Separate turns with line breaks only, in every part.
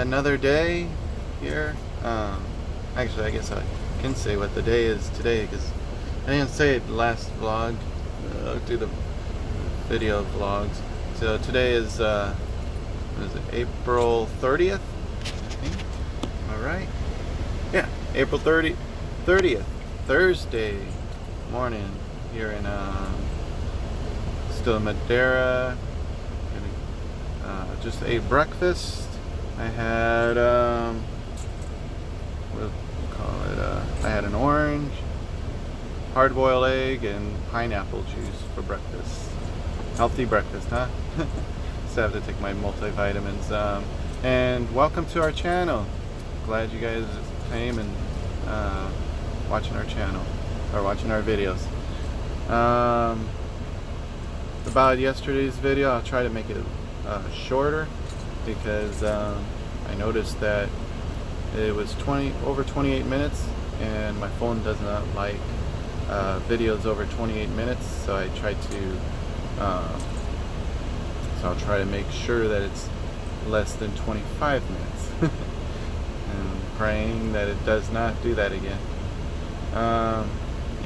another day here. Actually, I guess I can say what the day is today because I didn't say it last vlog. Do the video vlogs. So today is what is it, April 30th? I think. Am I right? Yeah, April 30th, Thursday morning here in still in Madeira. Just ate breakfast. I had what do you call it? I had an orange, hard-boiled egg, and pineapple juice for breakfast. Healthy breakfast, huh? So I have to take my multivitamins. And welcome to our channel. Glad you guys came and watching our channel or watching our videos. About yesterday's video, I'll try to make it shorter because I noticed that it was over 28 minutes, and my phone does not like videos over 28 minutes. So I tried to. So I'll try to make sure that it's less than 25 minutes. And praying that it does not do that again. Yeah,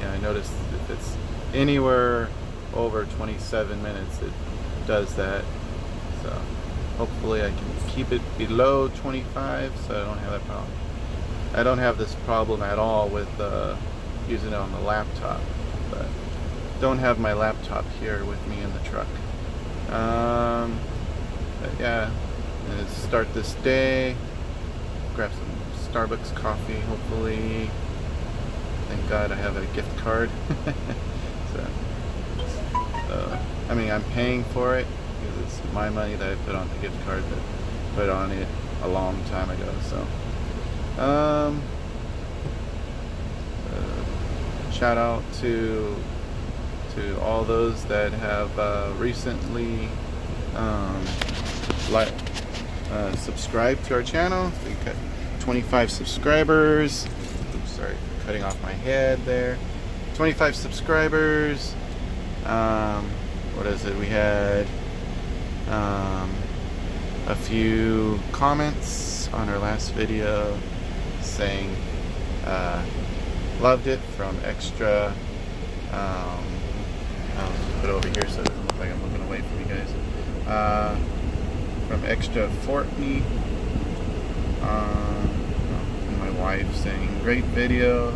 I noticed if it's anywhere over 27 minutes, it does that. So hopefully I can keep it below 25 so I don't have that problem. I don't have this problem at all with using it on the laptop, but don't have my laptop here with me in the truck. But yeah, and start this day, grab some Starbucks coffee hopefully. Thank God I have a gift card. I mean, I'm paying for it because it's my money that I put on the gift card, but put on it a long time ago. So shout out to all those that have recently subscribed to our channel. We got 25 subscribers. Oops, sorry for cutting off my head there. 25 subscribers. What is it? We had a few comments on our last video saying loved it from extra. I'll put it over here so it doesn't look like I'm looking away from you guys. From extra Fortney. And my wife saying great video,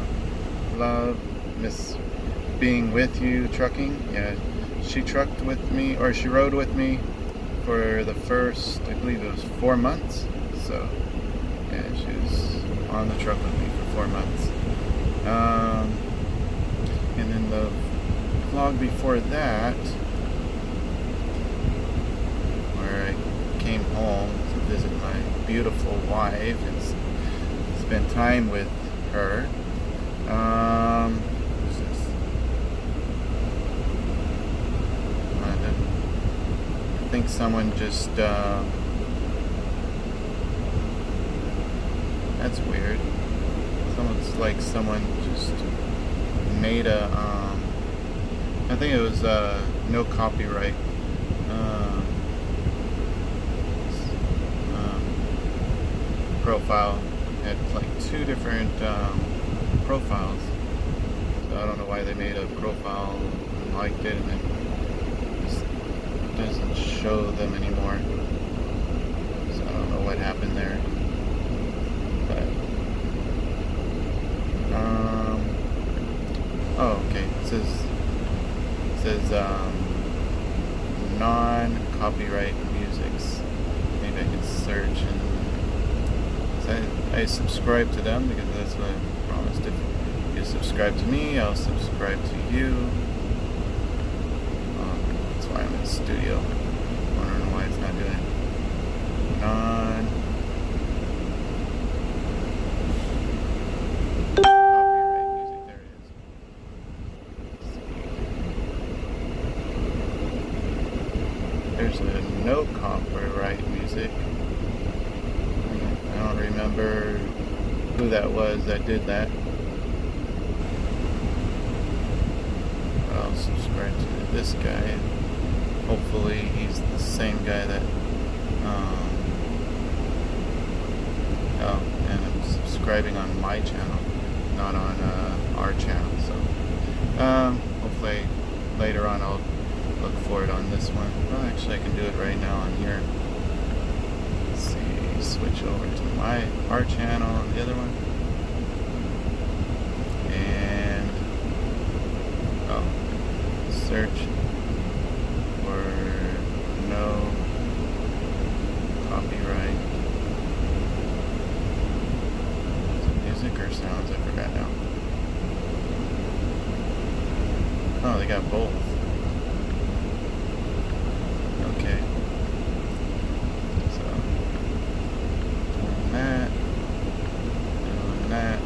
love, miss being with you trucking. Yeah, she trucked with me, or she rode with me for the first, I believe it was 4 months. So yeah, she was on the truck with me for 4 months. And then the vlog before that, where I came home to visit my beautiful wife and spend time with her. What's this? I think someone just that's weird. Someone just made a I think it was no copyright profile. It had like 2 different profiles. So I don't know why they made a profile and liked it and then just doesn't show them anymore. So I don't know what happened there. But oh, okay. It says non-copyright musics. Maybe I can search and I subscribe to them because that's what I promised. If you subscribe to me, I'll subscribe to you. That's why I'm in the studio. Wondering why it's not doing it. Copyright music. There it is. There's a no copyright music. I don't remember who that was that did that. I'll subscribe to this guy. Hopefully he's the same guy that Oh, and I'm subscribing on my channel, not on our channel. So hopefully later on I'll look for it on this one. Well, actually I can do it right now on here. Let's see, switch over to our channel on the other one. And search for no copyright. Is it music or sounds? I forgot now. Oh, they got both. Okay. So, doing that. Doing that.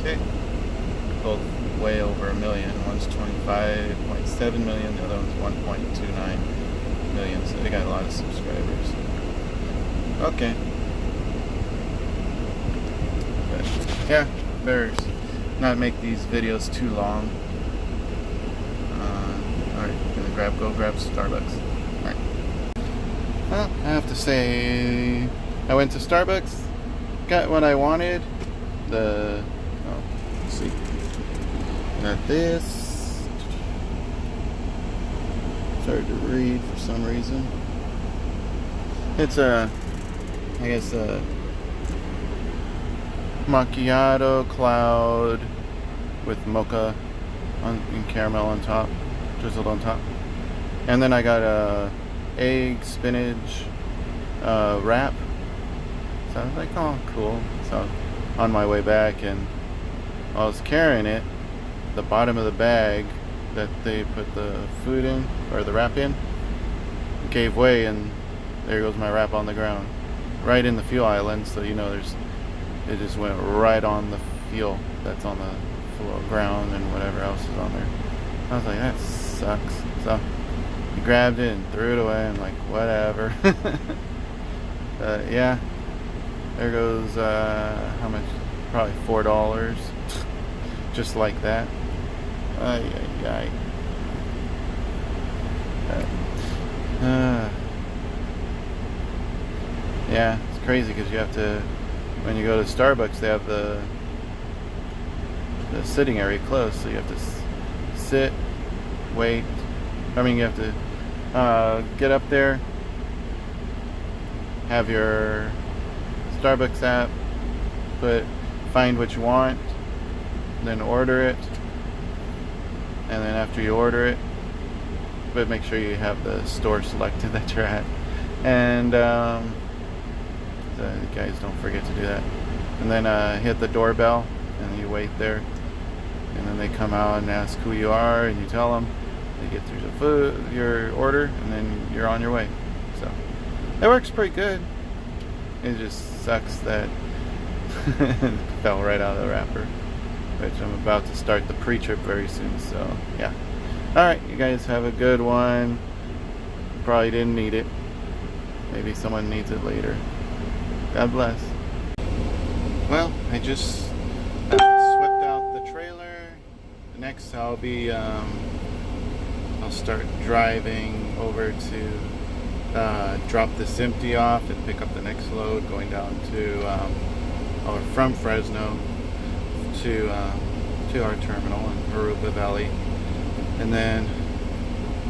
Okay. Both way over a million. One's 25.7 million, the other one's 1.29 million. So they got a lot of subscribers. Okay. But yeah, better not make these videos too long. Alright, gonna go grab Starbucks. Alright. Well, I have to say, I went to Starbucks, got what I wanted. Let's see. Got this. It's hard to read for some reason. It's I guess a macchiato cloud with mocha and caramel on top, drizzled on top. And then I got a egg spinach wrap. So I was like, oh, cool. So on my way back, and while I was carrying it, the bottom of the bag that they put the food in, or the wrap in, gave way, and there goes my wrap on the ground, right in the fuel island. So it just went right on the fuel that's on the floor, ground, and whatever else is on there. I was like, that sucks. So I grabbed it and threw it away. I'm like, whatever. Yeah, there goes how much? Probably $4, just like that. Yeah, it's crazy because you have to, when you go to Starbucks, they have the sitting area closed, so you have to sit, wait. I mean, you have to get up there, have your Starbucks app, find what you want, then order it, and then after you order it, but make sure you have the store selected that you're at, and guys, don't forget to do that. And then hit the doorbell, and you wait there, and then they come out and ask who you are, and you tell them. They get through the food, your order, and then you're on your way. So it works pretty good. It just sucks that it fell right out of the wrapper, which I'm about to start the pre-trip very soon. So yeah. Alright, you guys have a good one. Probably didn't need it. Maybe someone needs it later. God bless. Well, I just swept out the trailer. Next I'll be I'll start driving over to drop this empty off and pick up the next load, going down to or from Fresno to our terminal in Aruba Valley. And then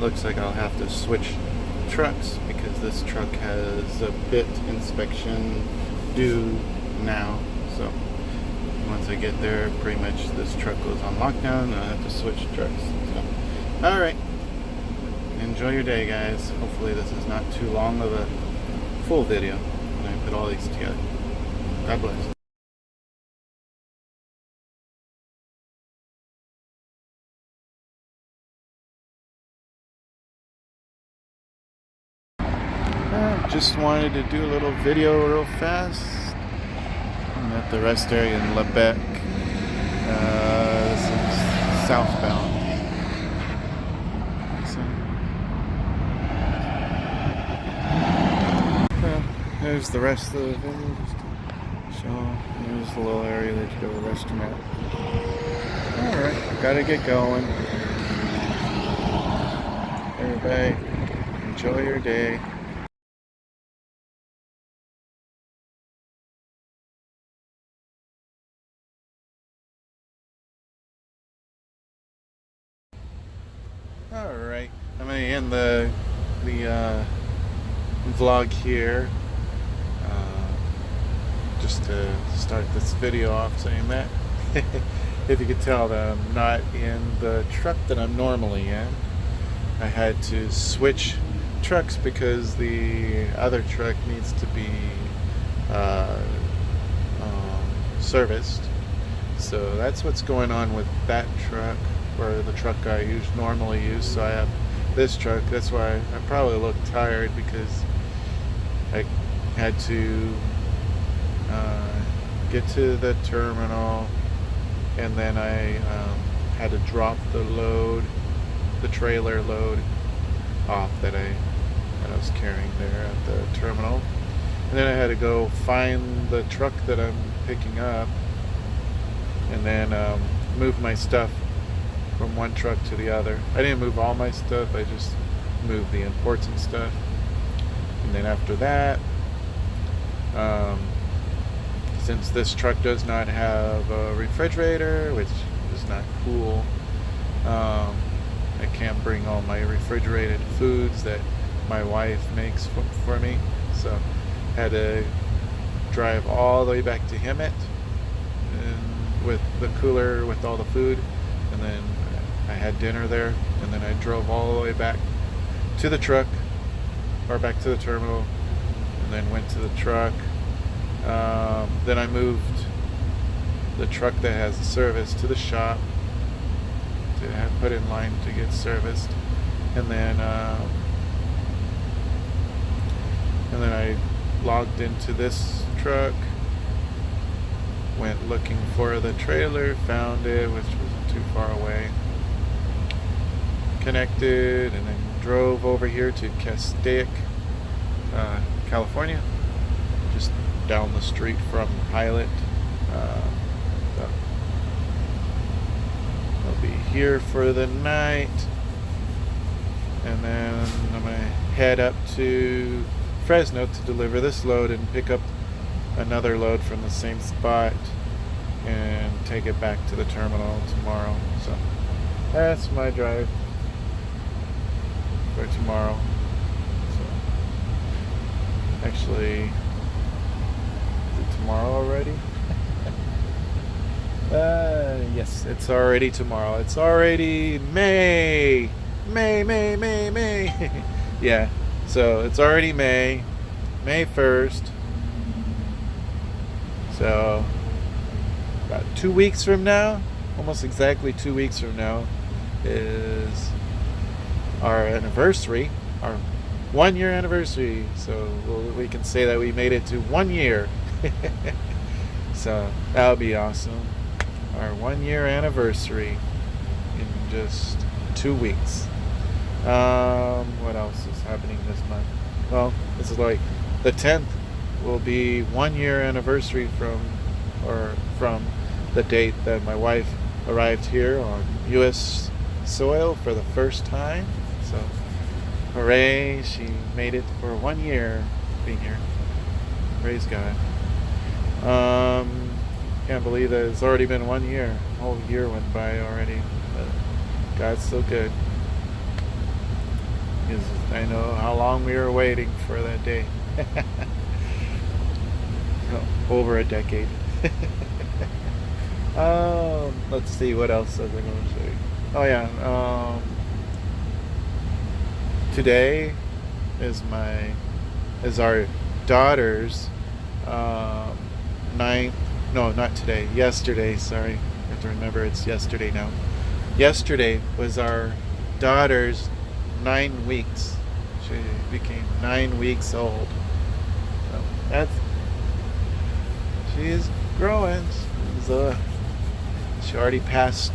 looks like I'll have to switch trucks because this truck has a bit inspection due now. So once I get there, pretty much this truck goes on lockdown and I have to switch trucks. So alright, enjoy your day, guys. Hopefully this is not too long of a full video when I put all these together. God bless. Just wanted to do a little video real fast. I'm at the rest area in Lebec. This is southbound. So, there's the rest of the video. Just to show. There's the little area that you go to the restroom at. Alright, gotta get going. Everybody, enjoy your day. All right, I'm gonna end the vlog here. Just to start this video off saying that if you could tell that I'm not in the truck that I'm normally in. I had to switch trucks because the other truck needs to be serviced. So that's what's going on with that truck, or the truck I normally use. So I have this truck. That's why I probably look tired, because I had to get to the terminal, and then I had to drop the trailer load off that I was carrying there at the terminal, and then I had to go find the truck that I'm picking up, and then move my stuff from one truck to the other. I didn't move all my stuff, I just moved the important stuff. And then after that, since this truck does not have a refrigerator, which is not cool, I can't bring all my refrigerated foods that my wife makes for me, so I had to drive all the way back to Hemet and with the cooler with all the food, and then I had dinner there, and then I drove all the way back to the truck, or back to the terminal, and then went to the truck. Then I moved the truck that has the service to the shop to have put in line to get serviced, and then I logged into this truck, went looking for the trailer, found it, which wasn't too far away, connected, and then drove over here to Castaic, California, just down the street from Pilot. So I'll be here for the night, and then I'm gonna head up to Fresno to deliver this load and pick up another load from the same spot and take it back to the terminal tomorrow. So that's my drive for tomorrow. So actually, is it tomorrow already? Yes, it's already tomorrow. It's already May. Yeah, so it's already May 1st. So about 2 weeks from now, almost exactly 2 weeks from now, is our anniversary, our 1 year anniversary. So we can say that we made it to 1 year. So that would be awesome. Our 1 year anniversary in just 2 weeks. What else is happening this month? Well, this is like the 10th will be 1 year anniversary from the date that my wife arrived here on U.S. soil for the first time. So hooray, she made it for 1 year being here. Praise God. Can't believe that it's already been 1 year. A whole year went by already. But God's so good. Because I know how long we were waiting for that day. Over a decade. Let's see, what else was I going to say? Oh yeah, today is our daughter's yesterday, sorry, I have to remember it's yesterday now. Yesterday was our daughter's 9 weeks. She became 9 weeks old. So she is growing. She already passed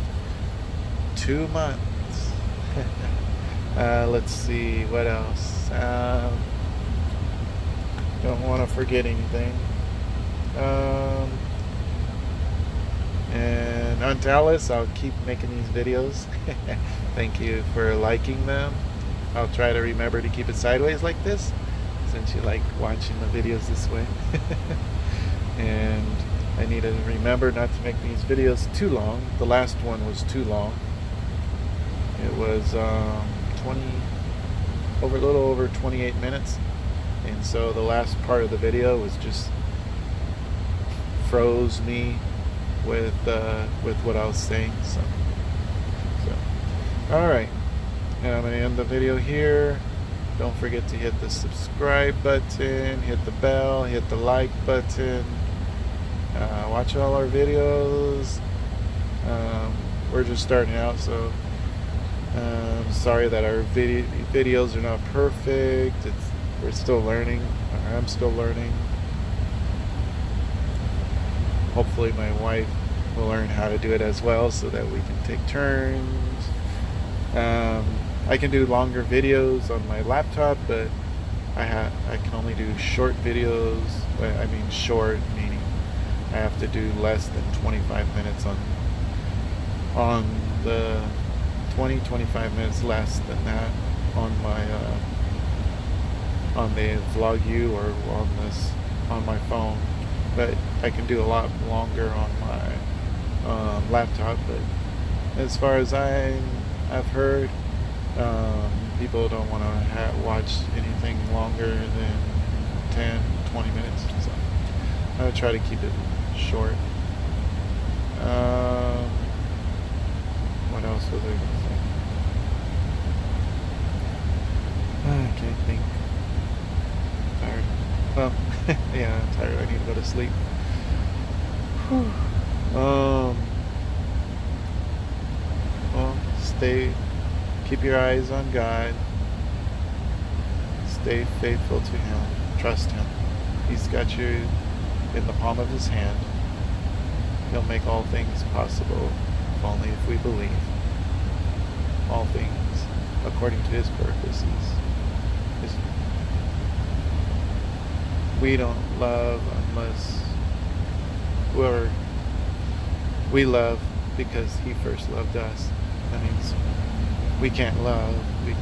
2 months. Let's see, what else? Don't want to forget anything. And Aunt Alice, I'll keep making these videos. Thank you for liking them. I'll try to remember to keep it sideways like this, since you like watching the videos this way. And I need to remember not to make these videos too long. The last one was too long.
It was a little over 28 minutes, and so the last part of the video was just froze me with what I was saying. So all right, and I'm gonna end the video here. Don't forget to hit the subscribe button, hit the bell, hit the like button. Watch all our videos. We're just starting out, so sorry that our videos are not perfect. We're still learning. I'm still learning. Hopefully my wife will learn how to do it as well, so that we can take turns. I can do longer videos on my laptop, but I can only do short videos. I mean short meaning I have to do less than 25 minutes on the 25 minutes less than that on my on the VlogU or on my phone. But I can do a lot longer on my laptop. But as far as I've heard, people don't want to watch anything longer than 10-20 minutes, so I'm going to try to keep it short. What else was I going to say? I can't think. Tired. Well, yeah, I'm tired. I need to go to sleep. Well, keep your eyes on God. Stay faithful to Him. Trust Him. He's got you in the palm of His hand. He'll make all things possible, if only if we believe. All things according to His purposes. We don't love unless we love because He first loved us. That means we can't love. We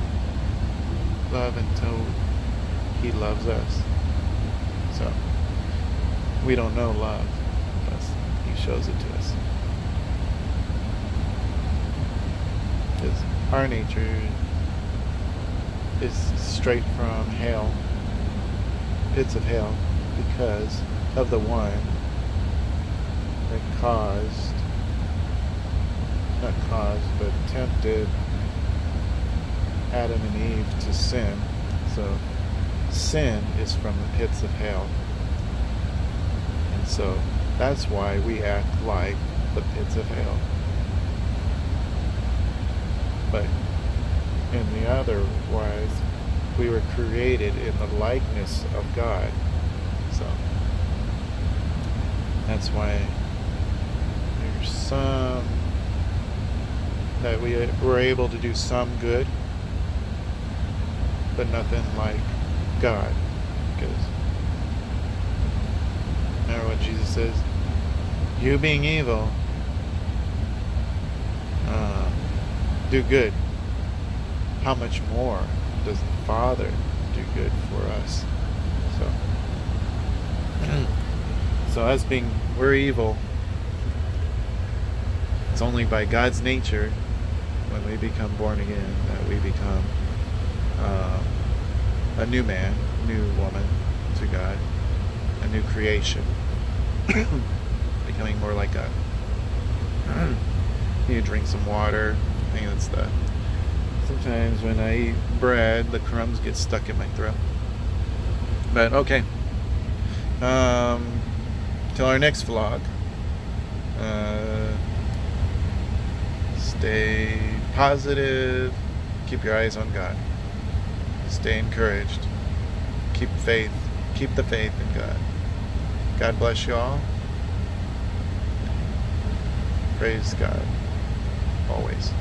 love until He loves us. So we don't know love unless He shows it to us. Because our nature is straight from hell, pits of hell, because of the one that but tempted Adam and Eve to sin. So sin is from the pits of hell. And so that's why we act like the pits of hell. But in the other wise, we were created in the likeness of God. So that's why there's some that we were able to do some good, but nothing like God. Because remember what Jesus says, you being evil, do good. How much more does the Father do good for us? So us being, we're evil. It's only by God's nature, when we become born again, that we become a new man, new woman to God, a new creation, becoming more like God. You drink some water. I think that's sometimes when I eat bread, the crumbs get stuck in my throat. But okay. Till our next vlog. Stay positive. Keep your eyes on God. Stay encouraged. Keep faith. Keep the faith in God. God bless you all. Praise God. Always.